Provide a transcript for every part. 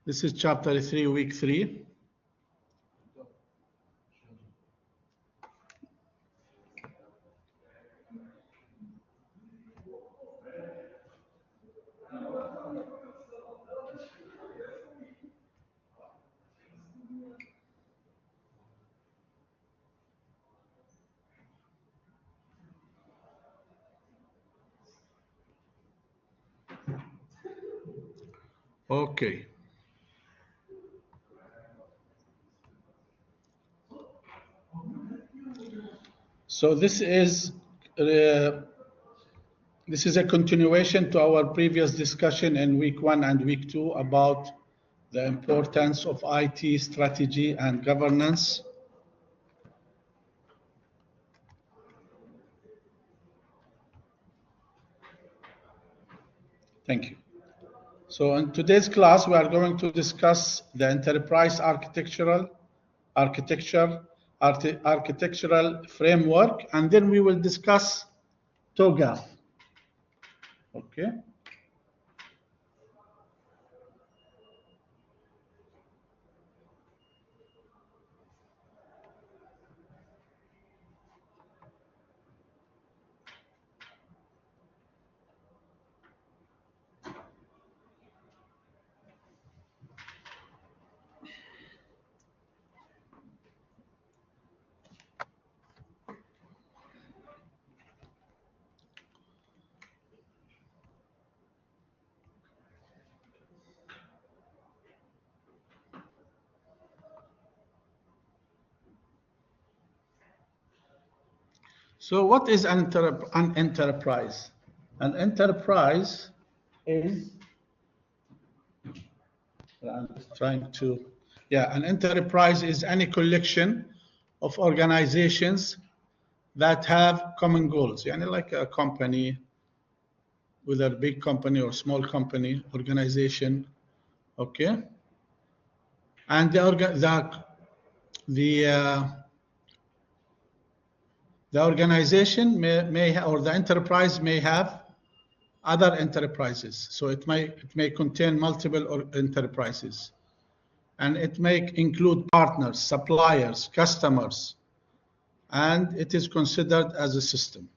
This is chapter 3, week 3. Okay. So this is a continuation to our previous discussion in week 1 and week 2 about the importance of IT strategy and governance. Thank you. So in today's class, we are going to discuss the enterprise architectural framework, and then we will discuss TOGAF. Okay. So what is an enterprise? An enterprise is, I'm just trying to, an enterprise is any collection of organizations that have common goals. Like a company, whether a big company or small company, organization, okay? And the organization may or the enterprise may have other enterprises. So it may contain multiple enterprises, and it may include partners, suppliers, customers, and it is considered as a system.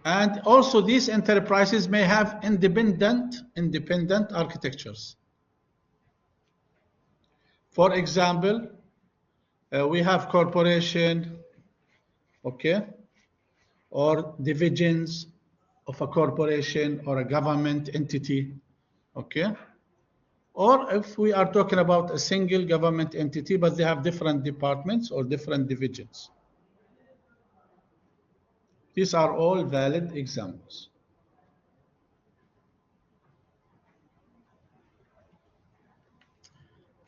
And also these enterprises may have independent architectures. For example, we have corporation, okay, or divisions of a corporation or a government entity, okay? Or if we are talking about a single government entity, but they have different departments or different divisions. These are all valid examples.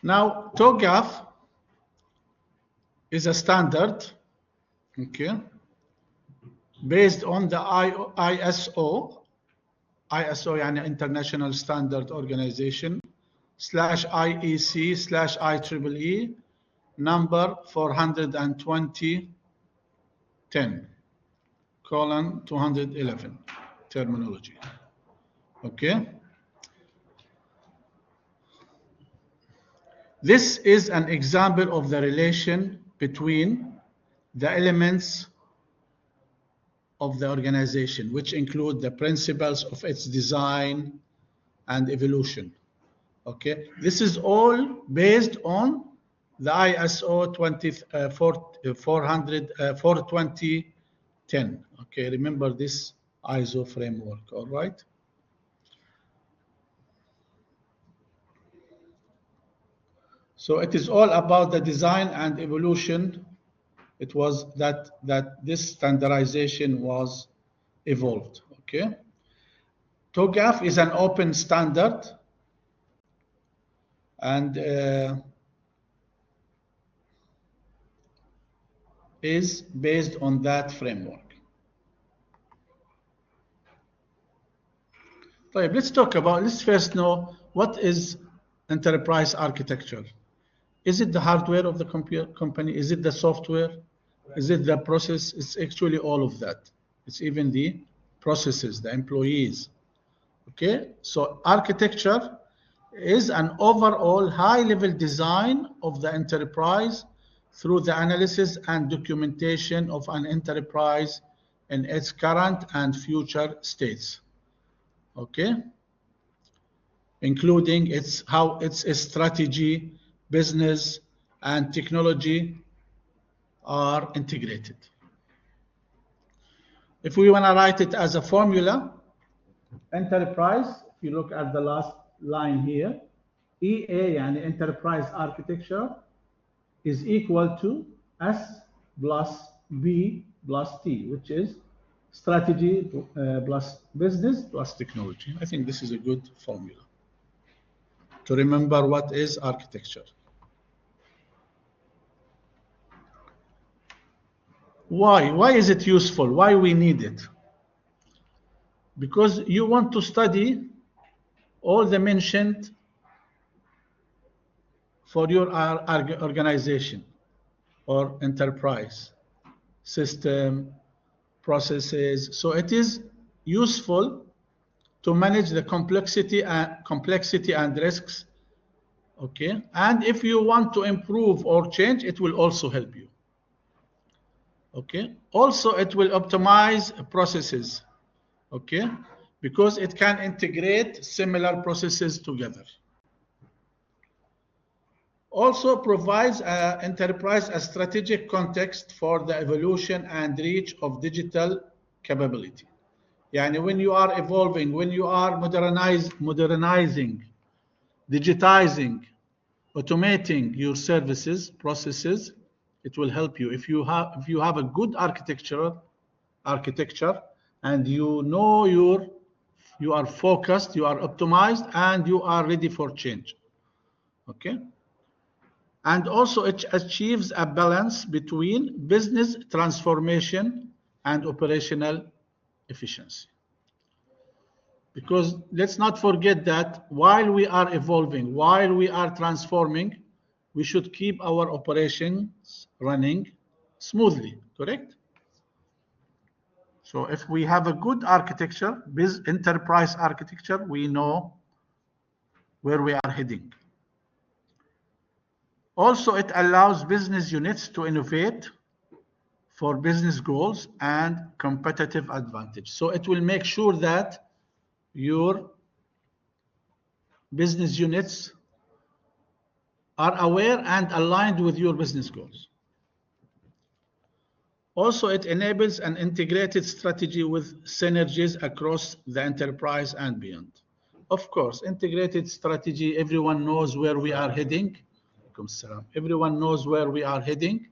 Now, TOGAF is a standard, okay, based on the ISO, يعني International Standard Organization, /IEC/IEEE number 420-10:211 terminology. Okay. This is an example of the relation between the elements of the organization, which include the principles of its design and evolution. Okay, this is all based on the ISO 420-10. Okay, remember this ISO framework, all right? So it is all about the design and evolution. It was that this standardization was evolved, okay? TOGAF is an open standard, and is based on that framework. Right, let's first know what is enterprise architecture. Is it the hardware of the company? Is it the software? Is it the process? It's actually all of that. It's even the processes, the employees, Okay, so architecture is an overall high-level design of the enterprise through the analysis and documentation of an enterprise in its current and future states. Okay, including how its strategy, business, and technology are integrated. If we want to write it as a formula, enterprise, if you look at the last line here, EA and enterprise architecture is equal to S plus B plus T, which is strategy plus business plus technology. I think this is a good formula to remember what is architecture. Why? Why is it useful? Why we need it? Because you want to study all the mentioned for your organization or enterprise, system, processes. So it is useful to manage the complexity and risks. Okay, and if you want to improve or change, it will also help you. Okay, also it will optimize processes. Okay, because it can integrate similar processes together. Also provides enterprise a strategic context for the evolution and reach of digital capability. Yani when you are evolving, when you are modernizing, digitizing, automating your services, processes, it will help you. If you have a good architecture, and you know you are focused, you are optimized, and you are ready for change. Okay. And also it achieves a balance between business transformation and operational efficiency. Because let's not forget that while we are evolving, while we are transforming, we should keep our operations running smoothly, correct? So if we have a good architecture, enterprise architecture, we know where we are heading. Also, it allows business units to innovate for business goals and competitive advantage. So it will make sure that your business units are aware and aligned with your business goals. Also, it enables an integrated strategy with synergies across the enterprise and beyond. Of course, integrated strategy, everyone knows where we are heading. Everyone knows where we are heading.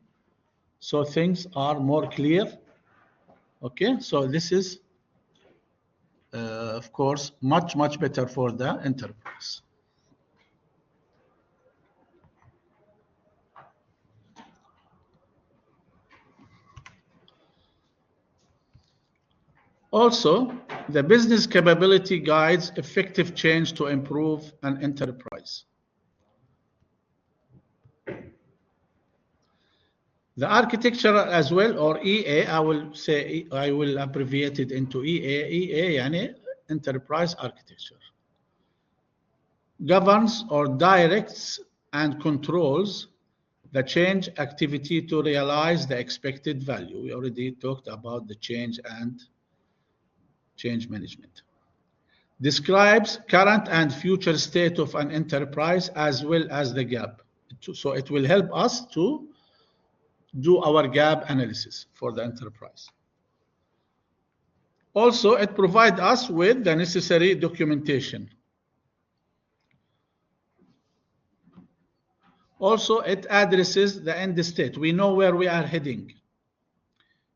So things are more clear. Okay, so this is, of course, much better for the enterprise. Also, the business capability guides effective change to improve an enterprise. The architecture as well, or EA, I will abbreviate it into EA. EA يعني enterprise architecture. Governs or directs and controls the change activity to realize the expected value. We already talked about the change and change management. Describes current and future state of an enterprise as well as the gap. So it will help us to do our gap analysis for the enterprise. Also, it provides us with the necessary documentation. Also, it addresses the end state. We know where we are heading.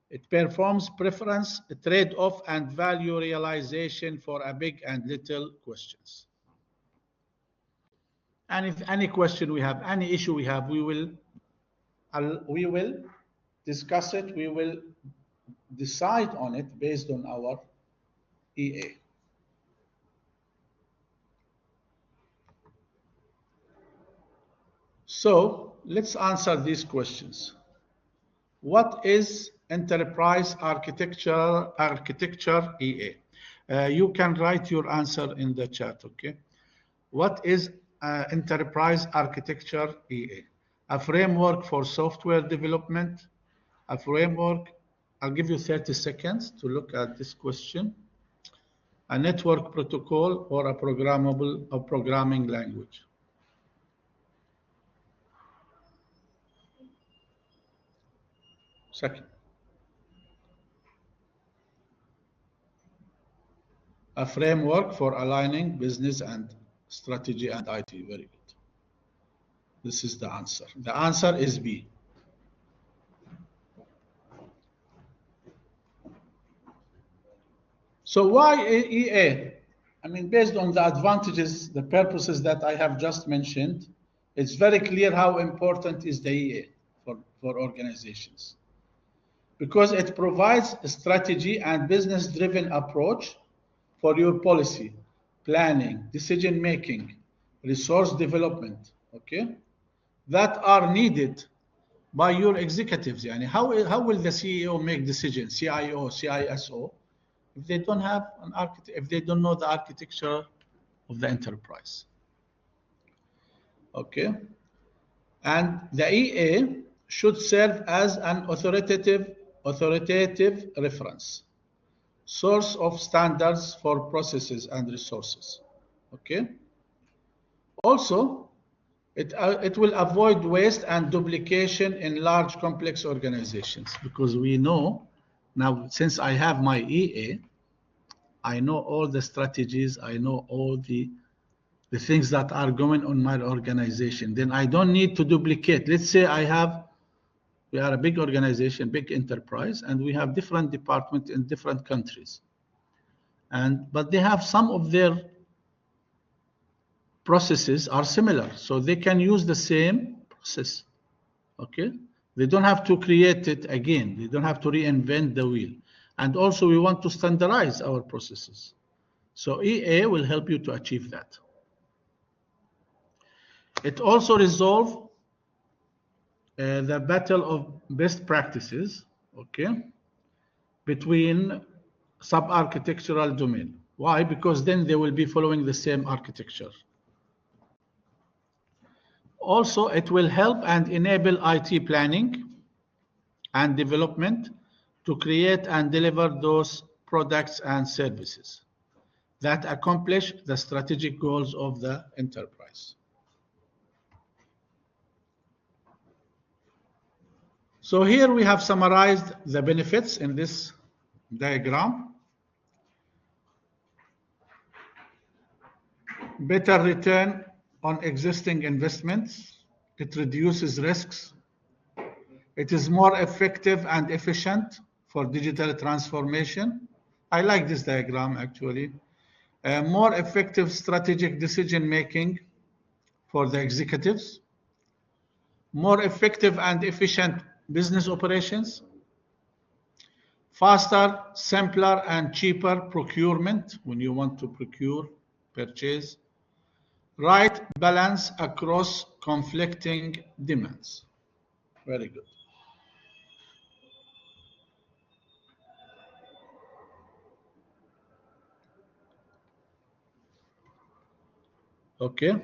It performs preference, trade-off, and value realization for a big and little questions. And if any question we have, any issue we have, we will discuss it. We will decide on it based on our EA. So let's answer these questions. What is enterprise architecture EA? You can write your answer in the chat, okay? What is enterprise architecture EA? A framework for software development, a framework. I'll give you 30 seconds to look at this question. A network protocol or a programmable or programming language. Second. A framework for aligning business and strategy and IT. Very good. This is the answer. The answer is B. So why EA? I mean, based on the advantages, the purposes that I have just mentioned, it's very clear how important is the EA for organizations. Because it provides a strategy and business-driven approach for your policy, planning, decision-making, resource development, okay, that are needed by your executives. Yani how will the CEO make decisions, CIO, CISO, if they don't have an architect, if they don't know the architecture of the enterprise? Okay, and the EA should serve as an authoritative reference, source of standards for processes and resources. Okay. Also, it will avoid waste and duplication in large complex organizations, because we know now, since I have my EA, I know all the strategies, I know all the things that are going on my organization. Then I don't need to duplicate. Let's say we are a big organization, big enterprise, and we have different departments in different countries. But they have some of their processes are similar, so they can use the same process. Okay, they don't have to create it again. They don't have to reinvent the wheel. And also, we want to standardize our processes. So EA will help you to achieve that. It also resolves the battle of best practices, okay, between sub-architectural domain. Why? Because then they will be following the same architecture. Also, it will help and enable IT planning and development to create and deliver those products and services that accomplish the strategic goals of the enterprise. So here we have summarized the benefits in this diagram. Better return on existing investments. It reduces risks. It is more effective and efficient for digital transformation. I like this diagram actually. More effective strategic decision making for the executives. More effective and efficient business operations. Faster, simpler, and cheaper procurement when you want to purchase. Right balance across conflicting demands. Very good. Okay.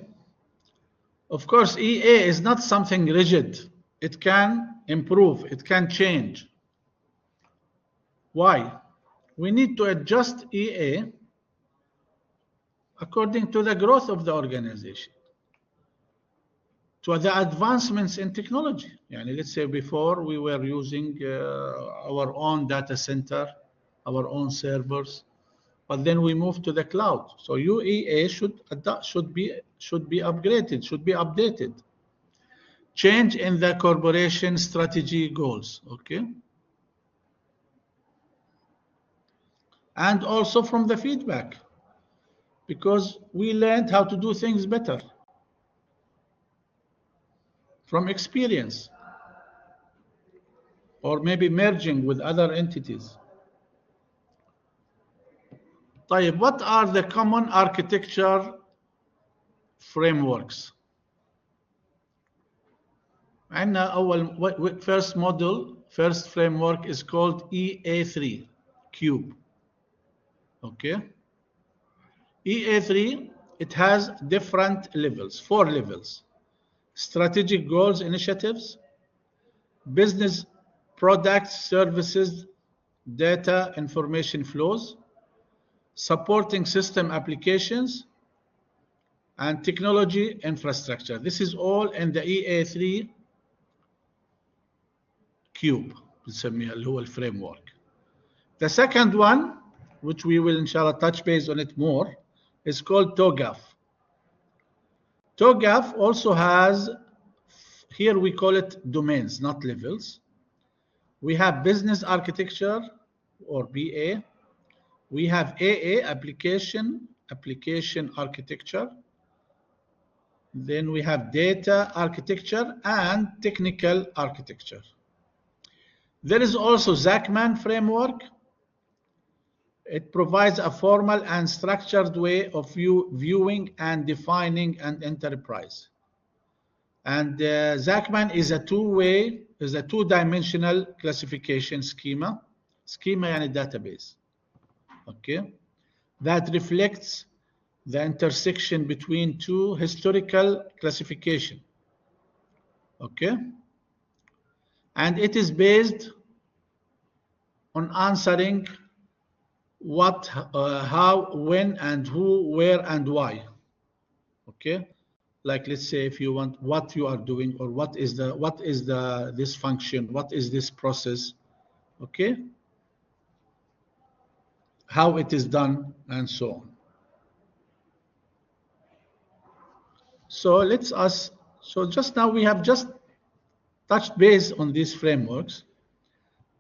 Of course, EA is not something rigid. It can improve, it can change. Why? We need to adjust EA according to the growth of the organization, to the advancements in technology. Let's say before we were using our own data center, our own servers, but then we moved to the cloud. So UEA should be upgraded, should be updated. Change in the corporation strategy goals, okay? And also from the feedback, because we learned how to do things better from experience, or maybe merging with other entities. طيب, what are the common architecture frameworks? عندنا first framework is called EA3 Cube. Okay, EA3, it has different levels, 4 levels: strategic goals initiatives, business products, services, data, information flows, supporting system applications, and technology infrastructure. This is all in the EA3 cube, بنسميها اللي هو الفريمورك. The second one, which we will inshallah touch base on it more, is called TOGAF. TOGAF also has, here we call it domains, not levels. We have business architecture, or BA. We have AA, application architecture. Then we have data architecture and technical architecture. There is also Zachman framework. It provides a formal and structured way of viewing and defining an enterprise. And Zachman is a two-dimensional classification schema. Schema يعني database. Okay, that reflects the intersection between two historical classification. Okay, and it is based on answering what, how, when, and who, where, and why. Okay, like let's say if you want what you are doing, or what is this function, what is this process, okay, how it is done, and so on. So so just now we have just touched base on these frameworks.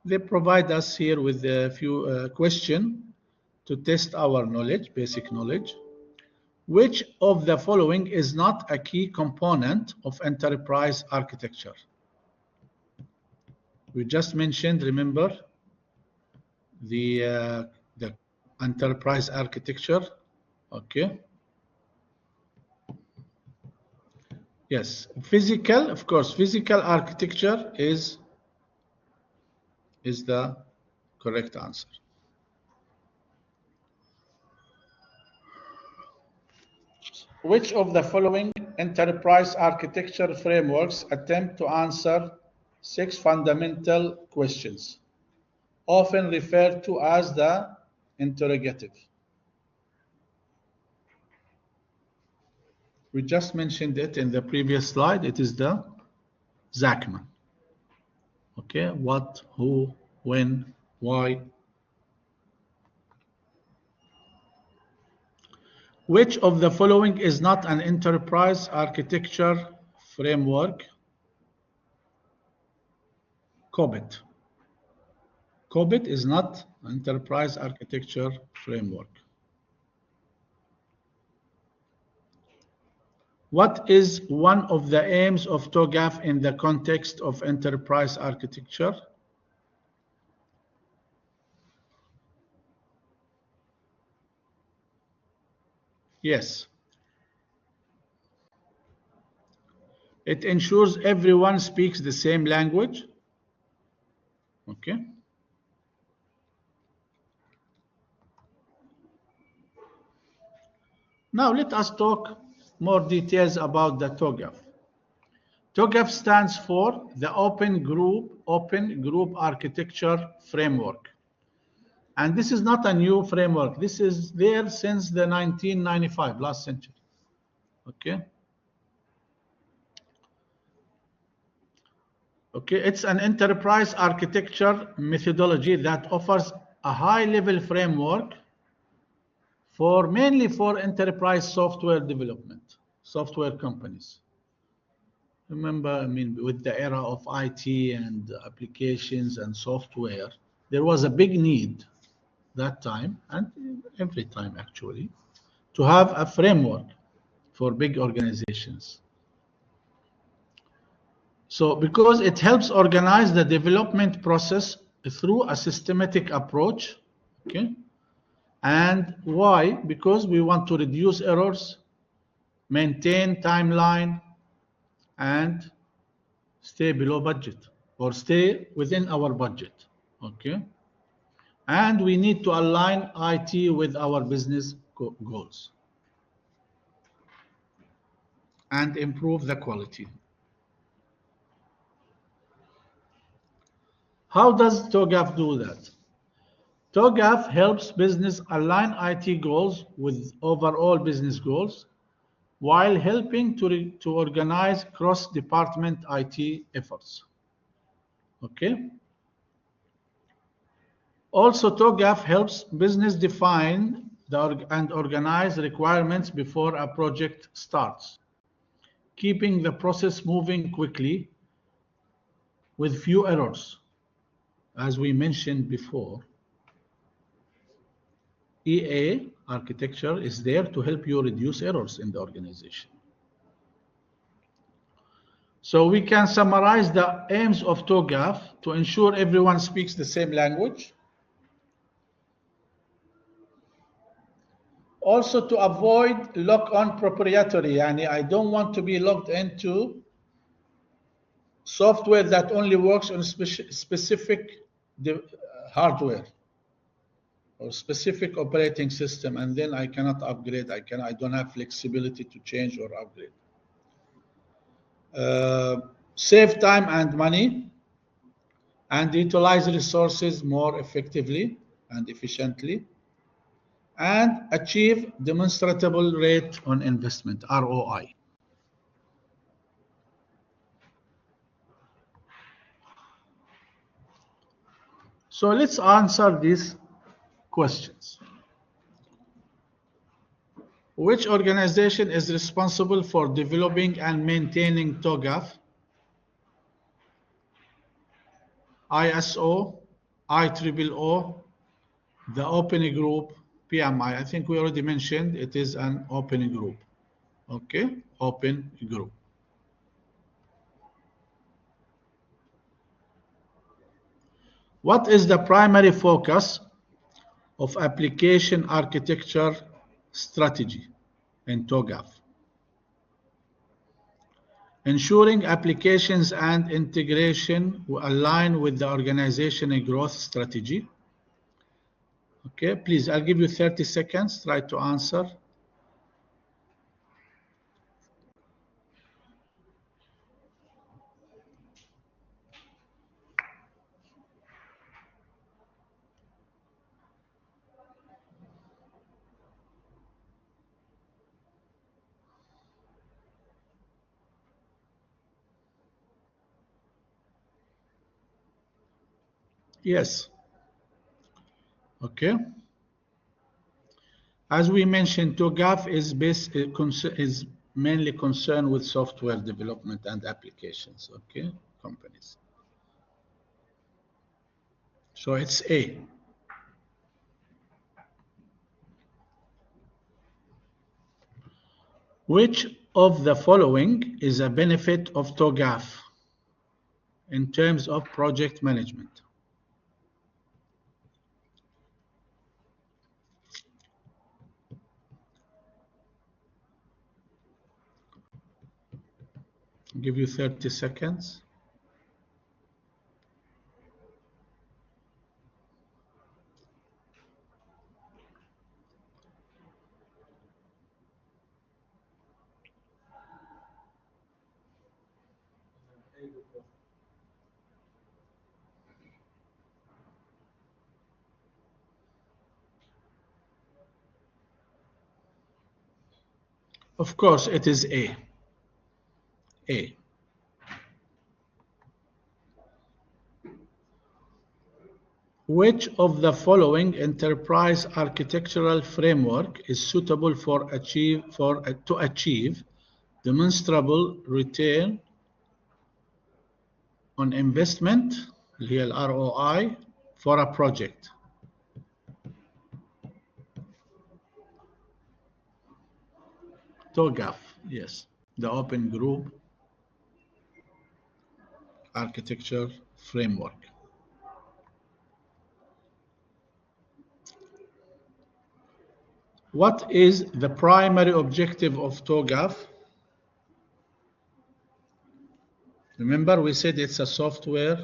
They provide us here with a few questions to test our knowledge, basic knowledge. Which of the following is not a key component of enterprise architecture? We just mentioned, remember, the enterprise architecture. Okay. Yes, physical, of course, physical architecture is the correct answer. Which of the following enterprise architecture frameworks attempt to answer 6 fundamental questions, often referred to as the interrogative? We just mentioned it in the previous slide. It is the Zachman. Okay, what, who, when, why. Which of the following is not an enterprise architecture framework? COBIT. COBIT is not an enterprise architecture framework. What is one of the aims of TOGAF in the context of enterprise architecture? Yes. It ensures everyone speaks the same language. Okay. Now let us talk more details about the TOGAF. TOGAF stands for the Open Group Architecture Framework. And this is not a new framework. This is there since the 1995, last century. Okay. Okay, it's an enterprise architecture methodology that offers a high-level framework mainly for enterprise software development, software companies. Remember, I mean, with the era of IT and applications and software, there was a big need that time, and every time actually, to have a framework for big organizations. So because it helps organize the development process through a systematic approach, okay? And why? Because we want to reduce errors, maintain timeline, and stay below budget, or stay within our budget, okay? And we need to align IT with our business goals and improve the quality. How does TOGAF do that? TOGAF helps business align IT goals with overall business goals while helping to organize cross-department IT efforts. Okay? Also, TOGAF helps business define and organize requirements before a project starts, keeping the process moving quickly with few errors. As we mentioned before, EA architecture is there to help you reduce errors in the organization. So we can summarize the aims of TOGAF to ensure everyone speaks the same language. Also to avoid lock-on proprietary, I don't want to be logged into software that only works on specific hardware or specific operating system, and then I cannot upgrade. I don't have flexibility to change or upgrade. Save time and money and utilize resources more effectively and efficiently, and achieve demonstrable rate on investment, ROI. So let's answer these questions. Which organization is responsible for developing and maintaining TOGAF? ISO, IEEE, the Open Group, PMI. I think we already mentioned it is an open group. Okay, open group. What is the primary focus of application architecture strategy in TOGAF? Ensuring applications and integration align with the organizational growth strategy. Okay, please, I'll give you 30 seconds. Try to answer. Yes. Okay. As we mentioned, TOGAF is mainly concerned with software development and applications, okay, companies. So it's A. Which of the following is a benefit of TOGAF in terms of project management? I'll give you 30 seconds. Of course, it is A. A. Which of the following enterprise architectural framework is suitable to achieve demonstrable return on investment, real ROI, for a project? TOGAF, yes, the Open Group Architecture Framework. What is the primary objective of TOGAF? Remember, we said it's a software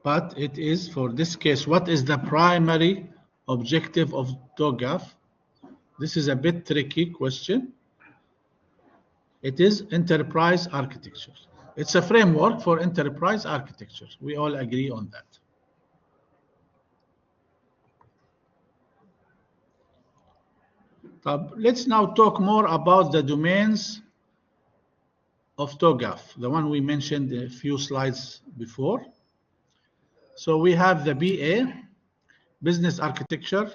but it is, for this case, what is the primary objective of TOGAF? This is a bit tricky question. It is enterprise architecture. It's a framework for enterprise architecture. We all agree on that. Let's now talk more about the domains of TOGAF, the one we mentioned a few slides before. So we have the BA, business architecture.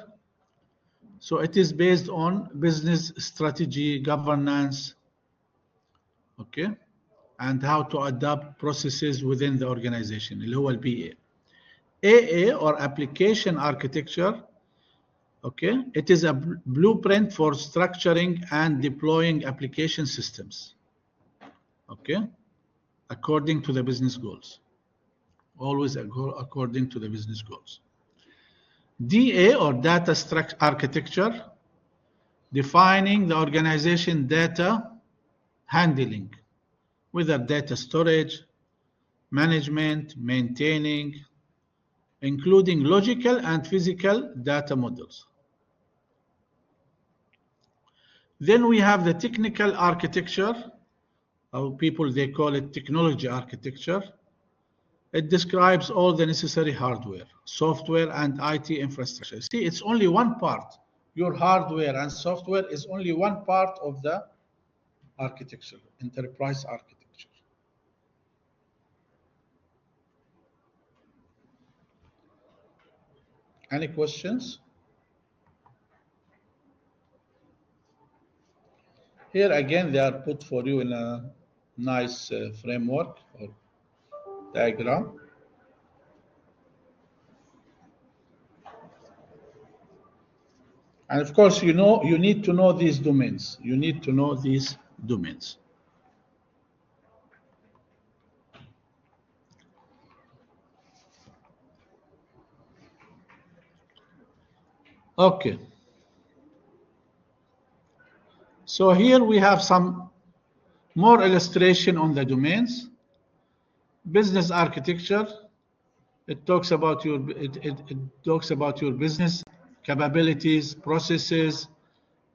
So it is based on business strategy, governance, okay, and how to adapt processes within the organization, اللي هو BA. AA, or application architecture, okay, it is a blueprint for structuring and deploying application systems, okay, according to the business goals, always according to the business goals. DA, or data structure architecture, defining the organization data handling, whether data storage, management, maintaining, including logical and physical data models. Then we have the technical architecture, or people they call it technology architecture. It describes all the necessary hardware, software, and IT infrastructure. See, it's only one part. Your hardware and software is only one part of the architecture, enterprise architecture. Any questions? Here again, they are put for you in a nice framework or diagram. And of course, you need to know these domains. You need to know these domains. Okay. So here we have some more illustration on the domains. Business architecture. It talks about your business capabilities, processes,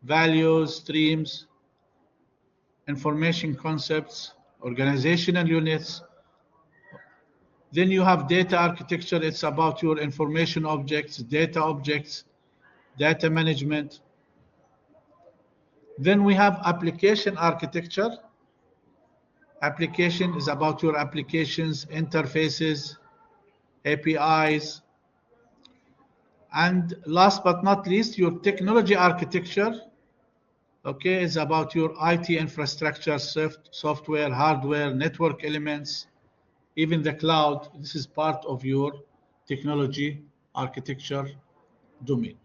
values, streams, information concepts, organizational units. Then you have data architecture. It's about your information objects, data management. Then we have application architecture. Application is about your applications, interfaces, APIs. And last but not least, your technology architecture, okay, is about your IT infrastructure, software, hardware, network elements, even the cloud. This is part of your technology architecture domain.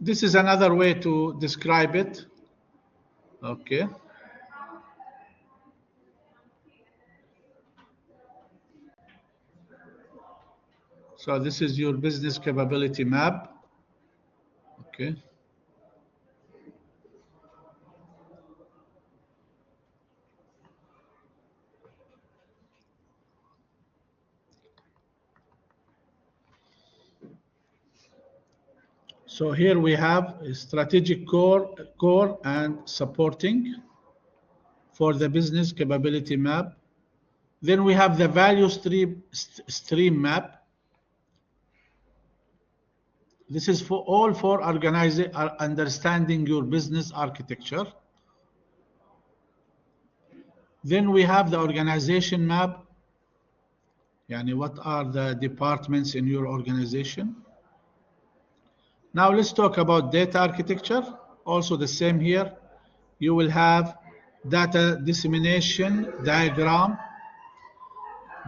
This is another way to describe it. Okay. So this is your business capability map. Okay. So here we have a strategic core and supporting for the business capability map. Then we have the value stream map. This is for understanding your business architecture. Then we have the organization map. Yani what are the departments in your organization? Now let's talk about data architecture. Also the same here. You will have data dissemination diagram,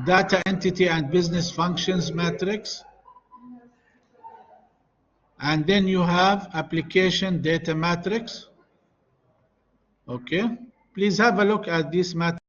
data entity and business functions matrix, and then you have application data matrix. Okay, please have a look at this matrix.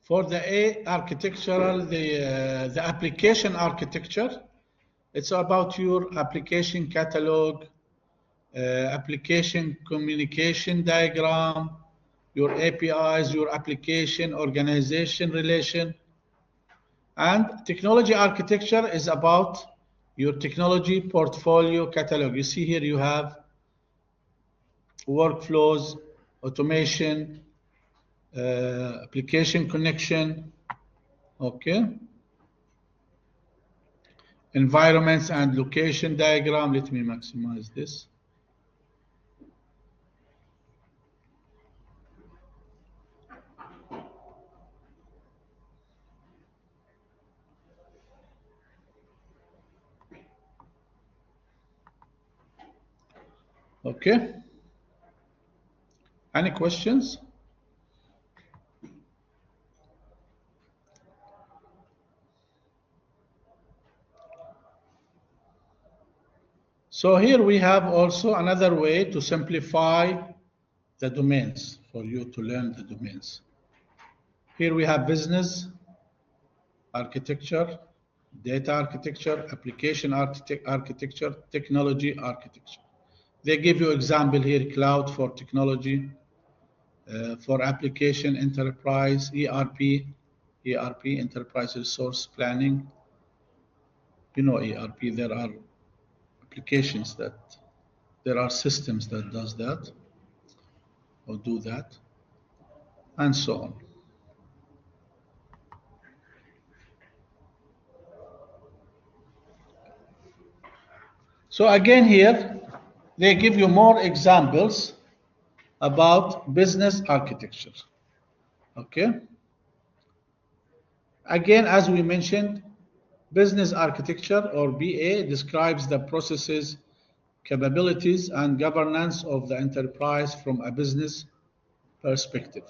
For the A architectural, the application architecture, it's about your application catalog, application communication diagram, your APIs, your application organization relation. And technology architecture is about your technology portfolio catalog. You see here you have workflows, automation, application connection, okay, environments and location diagram. Let me maximize this. Okay. Any questions? So here we have also another way to simplify the domains for you to learn the domains. Here we have business architecture, data architecture, application architecture, technology architecture. They give you example here, cloud for technology, for application enterprise, ERP, enterprise resource planning. You know ERP, there are applications that, there are systems that does that or do that, and so on. So again here, they give you more examples about business architecture. Okay. Again, as we mentioned, business architecture or BA describes the processes, capabilities, and governance of the enterprise from a business perspective.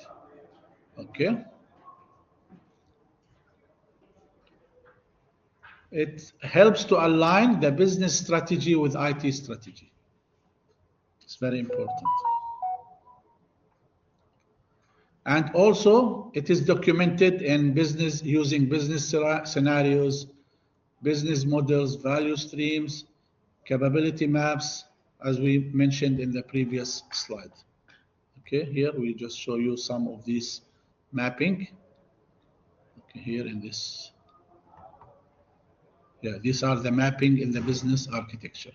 Okay. It helps to align the business strategy with IT strategy. It's very important. And also, it is documented in business using business scenarios, business models, value streams, capability maps, as we mentioned in the previous slide. Okay, here we just show you some of these mapping. Okay, here in this. Yeah, these are the mapping in the business architecture.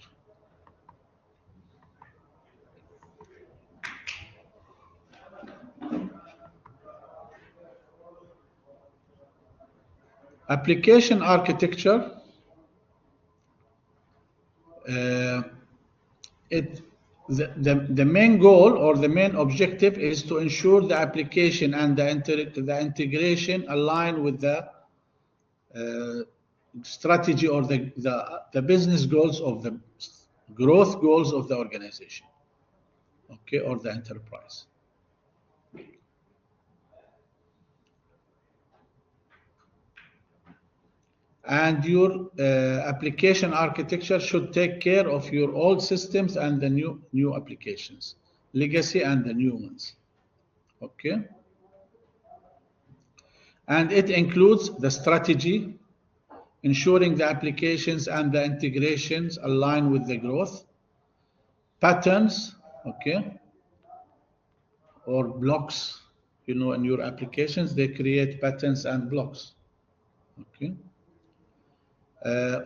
Application architecture, the main goal or the main objective is to ensure the application and the integration align with the strategy or the business goals of the growth goals of the organization, okay, or the enterprise. And your application architecture should take care of your old systems and the new applications, legacy and the new ones. Okay. And it includes the strategy, ensuring the applications and the integrations align with the growth, patterns, okay, or blocks. You know, in your applications, they create patterns and blocks. Okay.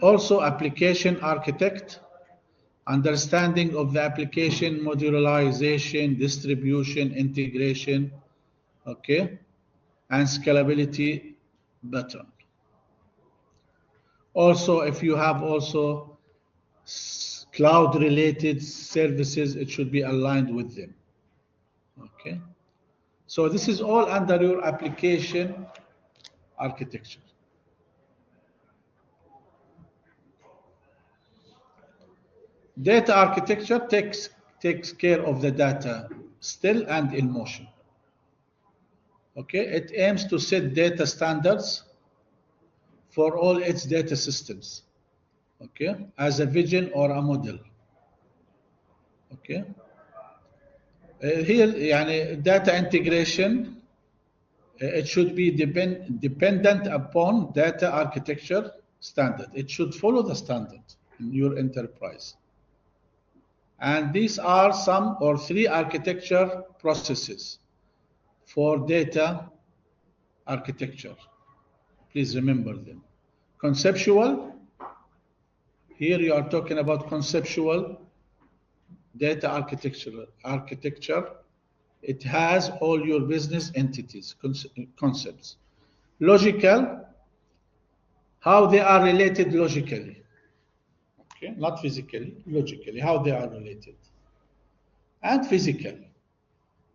Also, application architect, understanding of the application modularization, distribution, integration, okay, and scalability pattern. Also, if you have also cloud-related services, it should be aligned with them. Okay. So this is all under your application architecture. Data architecture takes care of the data still and in motion. Okay, it aims to set data standards for all its data systems. Okay, as a vision or a model. Okay. Here, يعني data integration It should be dependent upon data architecture standard. It should follow the standard in your enterprise. And these are some or three architecture processes for data architecture. Please remember them. Conceptual, here you are talking about conceptual data architecture. It has all your business entities, concepts. Logical, how they are related logically. Okay, not physically, logically, how they are related. And physical,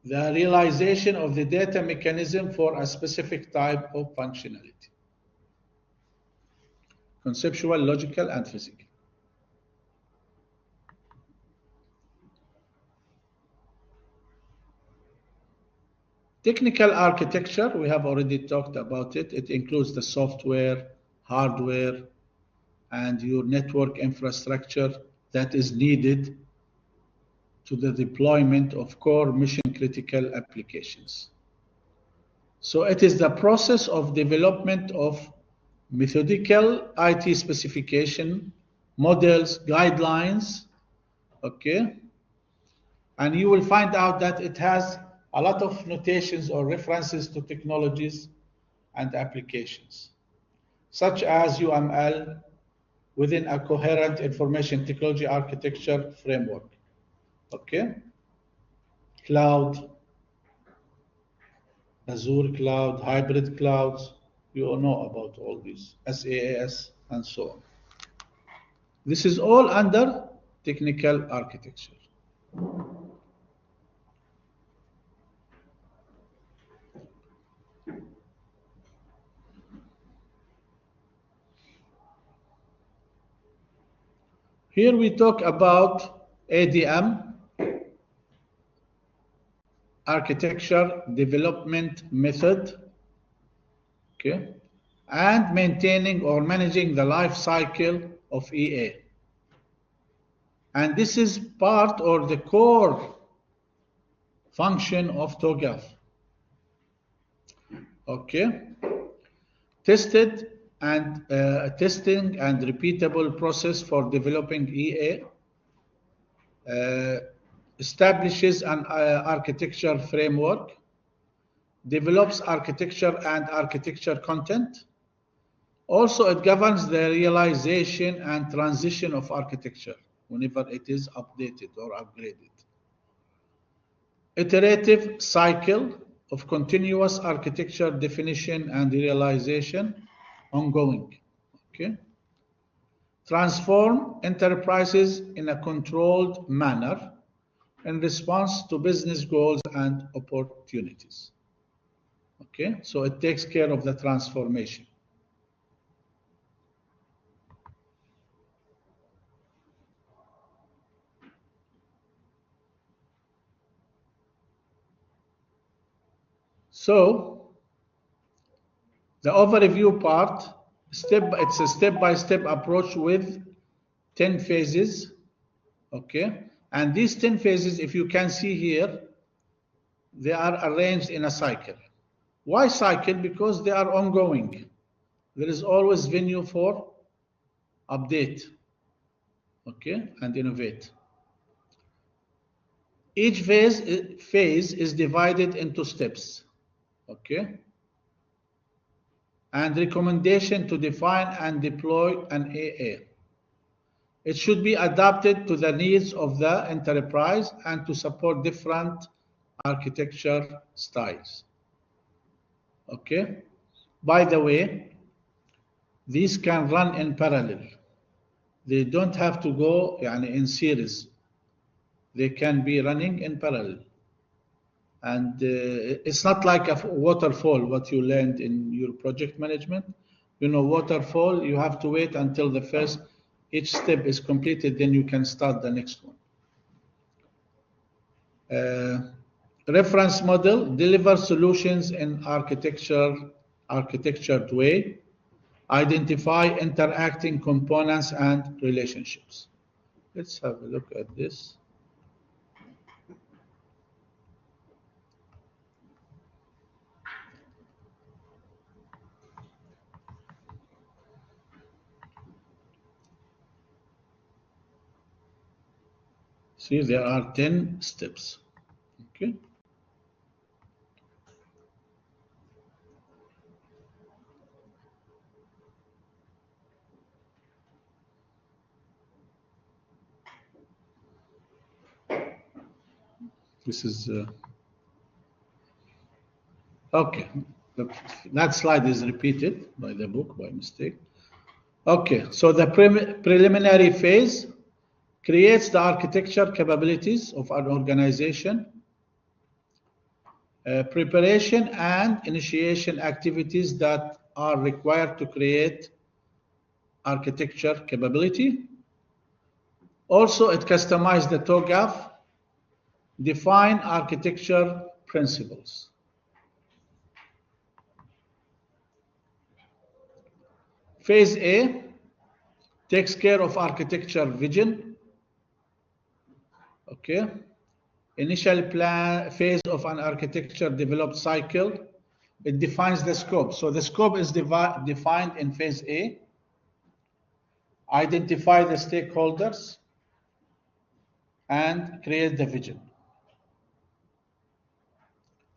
the realization of the data mechanism for a specific type of functionality. Conceptual, logical, and physical. Technical architecture, we have already talked about it. It includes the software, hardware, and your network infrastructure that is needed to the deployment of core mission-critical applications. So it is the process of development of methodical IT specification, models, guidelines, okay? And you will find out that it has a lot of notations or references to technologies and applications, such as UML within a coherent information technology architecture framework, okay? Cloud, Azure cloud, hybrid clouds, you all know about all these, SaaS, and so on. This is all under technical architecture. Here we talk about ADM, architecture development method, okay, and maintaining or managing the life cycle of EA. And this is part or the core function of TOGAF. Okay, testing and repeatable process for developing EA, establishes an architecture framework, develops architecture and architecture content. Also, it governs the realization and transition of architecture whenever it is updated or upgraded. Iterative cycle of continuous architecture definition and realization, ongoing. Okay. Transform enterprises in a controlled manner in response to business goals and opportunities. Okay, so it takes care of the transformation. So the overview part, it's a step-by-step approach with 10 phases. Okay, and these 10 phases, if you can see here, they are arranged in a cycle. Why cycle? Because they are ongoing. There is always venue for update, okay, and innovate. Each phase is divided into steps, okay, and recommendation to define and deploy an AA. It should be adapted to the needs of the enterprise and to support different architecture styles. Okay. By the way, these can run in parallel. They don't have to go in series. They can be running in parallel. And it's not like a waterfall, what you learned in your project management. You know, waterfall, you have to wait until each step is completed, then you can start the next one. Reference model, deliver solutions in architectured way, identify interacting components and relationships. Let's have a look at this. See, there are 10 steps. Okay. This is okay. That slide is repeated by the book by mistake. Okay, so the preliminary phase creates the architecture capabilities of an organization. Preparation and initiation activities that are required to create architecture capability. Also, it customizes the TOGAF, define architecture principles. Phase A takes care of architecture vision. Okay. Initial plan phase of an architecture developed cycle. It defines the scope. So the scope is defined in phase A. Identify the stakeholders and create the vision.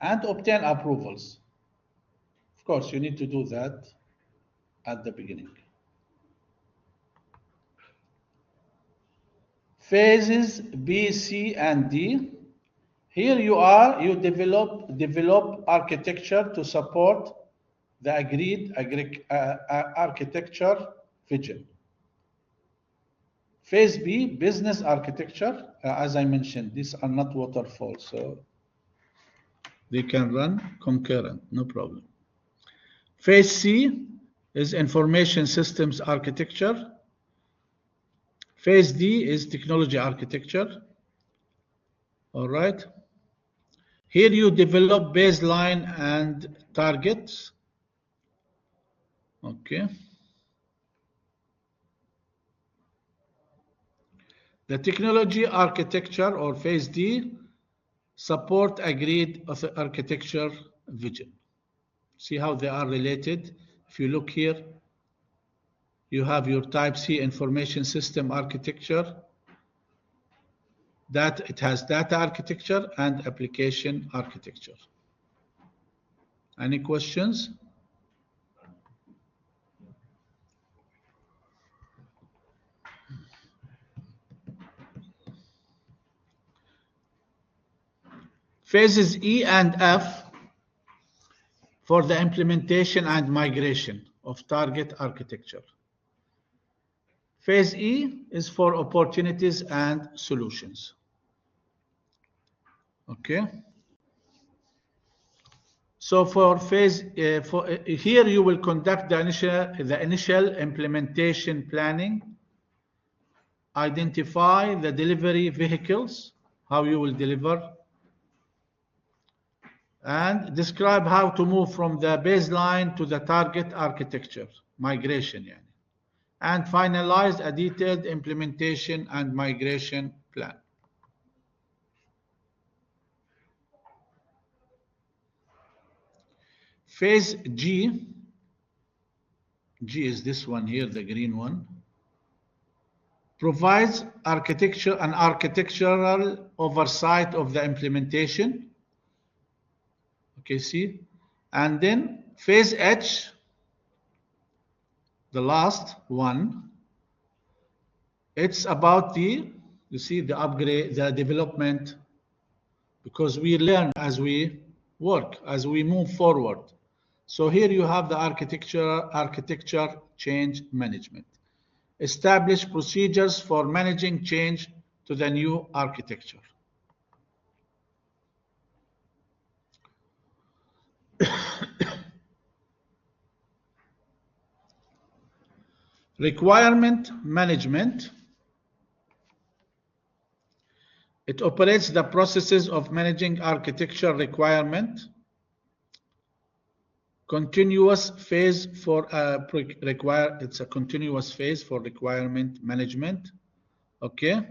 And obtain approvals. Of course, you need to do that at the beginning. Phases B, C, and D. Here you develop architecture to support the agreed architecture vision. Phase B, business architecture. As I mentioned, these are not waterfall, so they can run concurrent, no problem. Phase C is information systems architecture. Phase D is technology architecture. All right. Here you develop baseline and targets. Okay. The technology architecture or phase D support agreed architecture vision. See how they are related? If you look here, you have your type C information system architecture, that it has data architecture and application architecture. Any questions? Phases E and F for the implementation and migration of target architecture. Phase E is for opportunities and solutions. Okay. So for phase, here you will conduct the initial implementation planning, identify the delivery vehicles, how you will deliver, and describe how to move from the baseline to the target architecture, migration, and finalize a detailed implementation and migration plan. Phase G is this one here, the green one, provides an architectural oversight of the implementation. Okay, see? And then phase H, the last one, it's about the upgrade, the development, because we learn as we work, as we move forward. So here you have the architecture change management. Establish procedures for managing change to the new architecture. Requirement management. It operates the processes of managing architecture requirement. Continuous phase for it's a continuous phase for requirement management. Okay.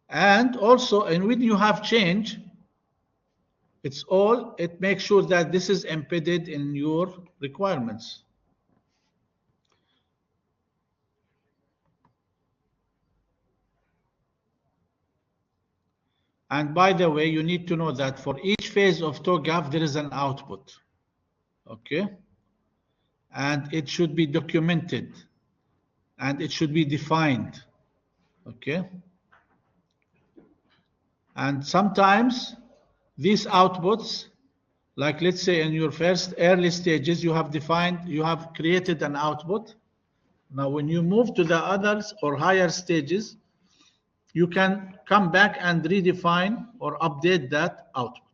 And also, and when you have change, it makes sure that this is embedded in your requirements. And by the way, you need to know that for each phase of TOGAF, there is an output. Okay? And it should be documented. And it should be defined. Okay? And sometimes these outputs, like let's say in your first early stages, you have created an output. Now, when you move to the others or higher stages, you can come back and redefine or update that output.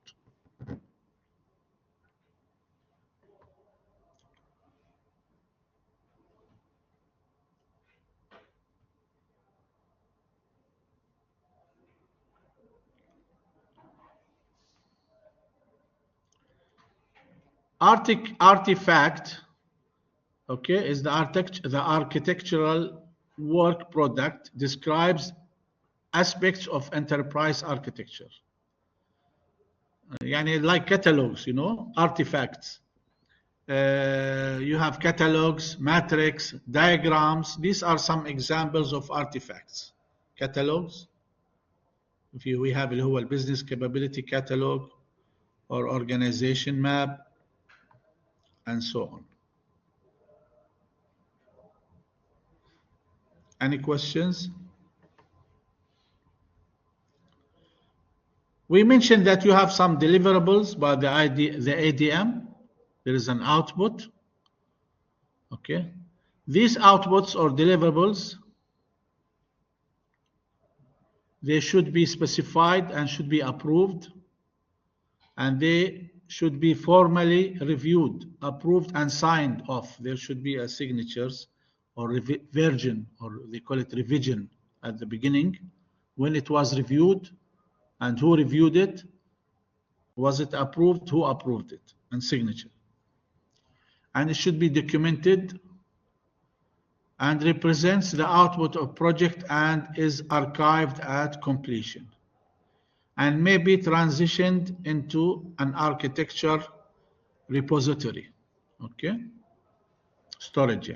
Artifact, okay, is the architectural work product, describes aspects of enterprise architecture. Like catalogs, artifacts. You have catalogs, matrix, diagrams. These are some examples of artifacts. Catalogs. We have اللي هو business capability catalog or organization map and so on. Any questions? We mentioned that you have some deliverables by the ADM. There is an output. Okay. These outputs or deliverables, they should be specified and should be approved. And they should be formally reviewed, approved, and signed off. There should be a signatures or version, or they call it revision at the beginning, when it was reviewed, and who reviewed it, was it approved, who approved it, and signature. And it should be documented and represents the output of project and is archived at completion, and may be transitioned into an architecture repository. Okay, storage.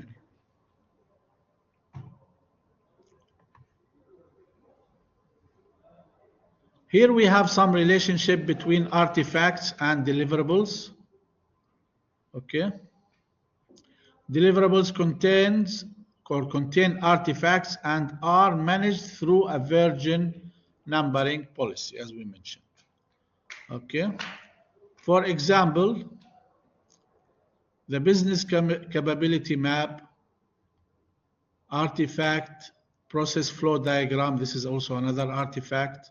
Here we have some relationship between artifacts and deliverables. Okay, deliverables contain artifacts and are managed through a version numbering policy, as we mentioned. Okay, for example, the business capability map, artifact, process flow diagram. This is also another artifact.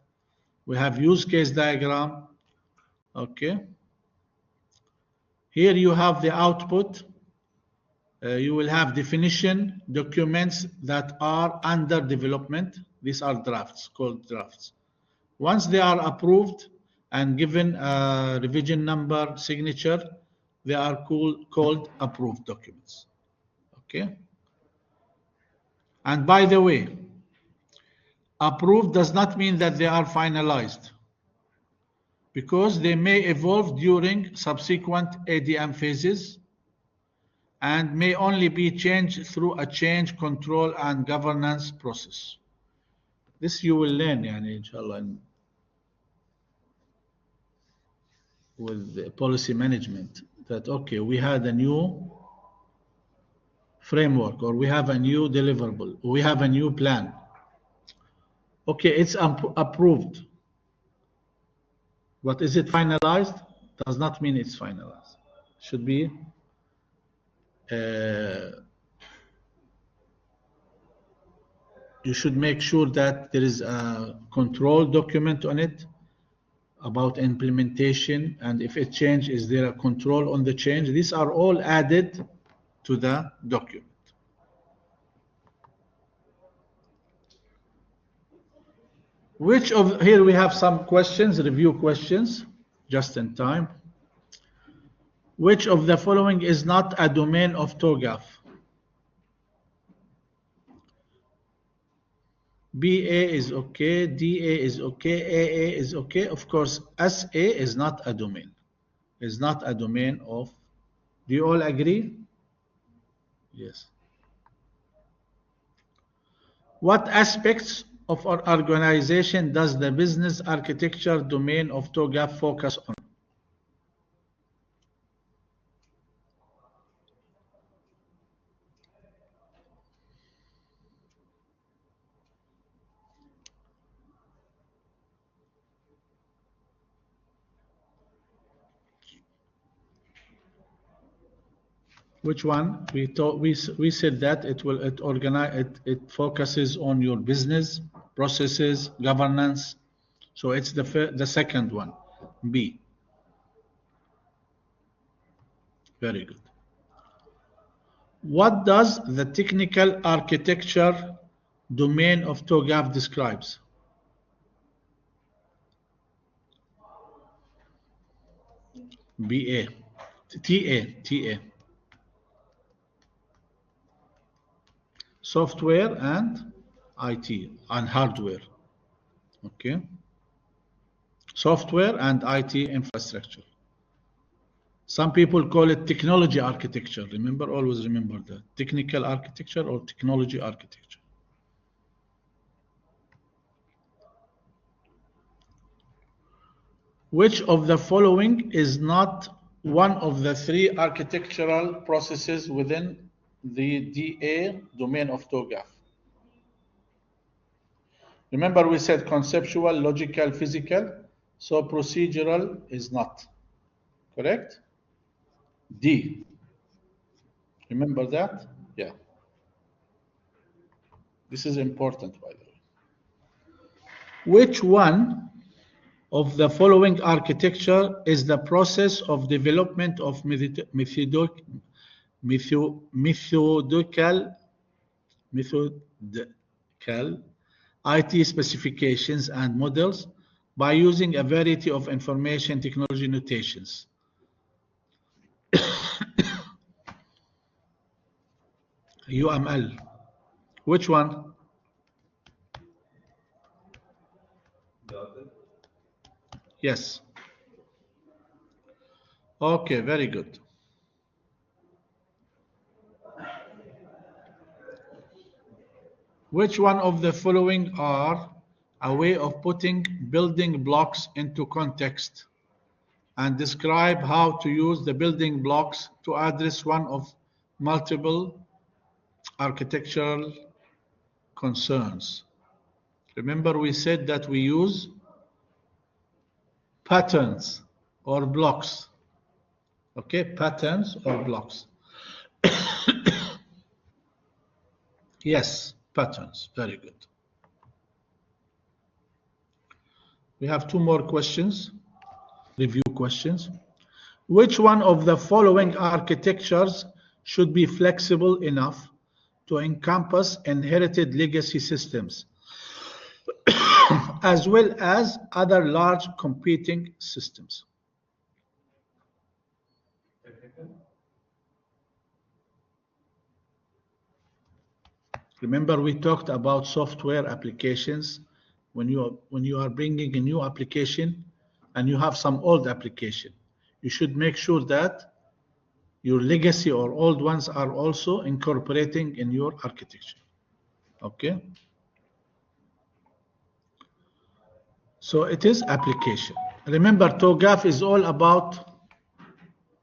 We have use case diagram. Okay. Here you have the output. You will have definition documents that are under development. These are drafts, called drafts. Once they are approved and given a revision number, signature, they are called approved documents. Okay. And by the way, approved does not mean that they are finalized, because they may evolve during subsequent ADM phases and may only be changed through a change control and governance process. This you will learn, inshallah, with the policy management, that okay, we had a new framework, or we have a new deliverable, or we have a new plan. Okay, it's approved, but is it finalized? Does not mean it's finalized. Should be you should make sure that there is a control document on it about implementation, and if it changes, is there a control on the change? These are all added to the document. Here we have some questions, review questions, just in time. Which of the following is not a domain of TOGAF? BA is okay, DA is okay, AA is okay. Of course, SA is not a domain. Is not a domain of. Do you all agree? Yes. What aspects of our organization does the business architecture domain of TOGAF focus on? Which one? We said that it focuses on your business processes, governance. So it's the second one, B. Very good. What does the technical architecture domain of TOGAF describes? BA. TA. Software and IT and hardware. Okay. Software and IT infrastructure. Some people call it technology architecture. Remember, always remember that. Technical architecture or technology architecture. Which of the following is not one of the three architectural processes within the DA domain of TOGAF? Remember, we said conceptual, logical, physical. So procedural is not. Correct? D. Remember that? Yeah. This is important, by the way. Which one of the following architecture is the process of development of methodological IT specifications and models by using a variety of information technology notations? UML. Which one? Yes. Okay, very good. Which one of the following are a way of putting building blocks into context and describe how to use the building blocks to address one of multiple architectural concerns? Remember, we said that we use patterns or blocks. Okay, patterns or blocks. Yes, patterns. Very good. We have two more questions, review questions. Which one of the following architectures should be flexible enough to encompass inherited legacy systems, as well as other large competing systems? Remember, we talked about software applications. When you are bringing a new application and you have some old application, you should make sure that your legacy or old ones are also incorporating in your architecture. Okay. So it is application. Remember, TOGAF is all about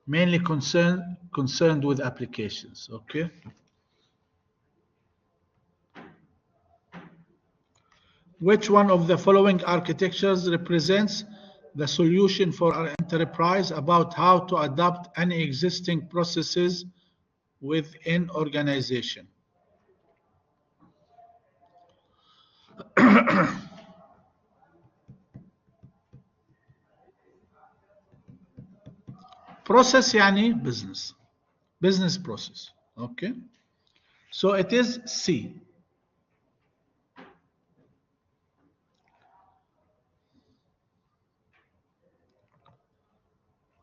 mainly concerned with applications. Okay. Which one of the following architectures represents the solution for our enterprise about how to adapt any existing processes within organization? Process يعني business process. Okay, so it is C.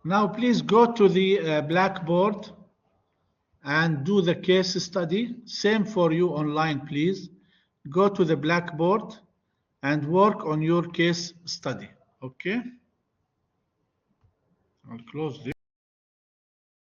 Now please go to the blackboard and do the case study. Same for you online, please. Go to the blackboard and work on your case study. Okay, I'll close this.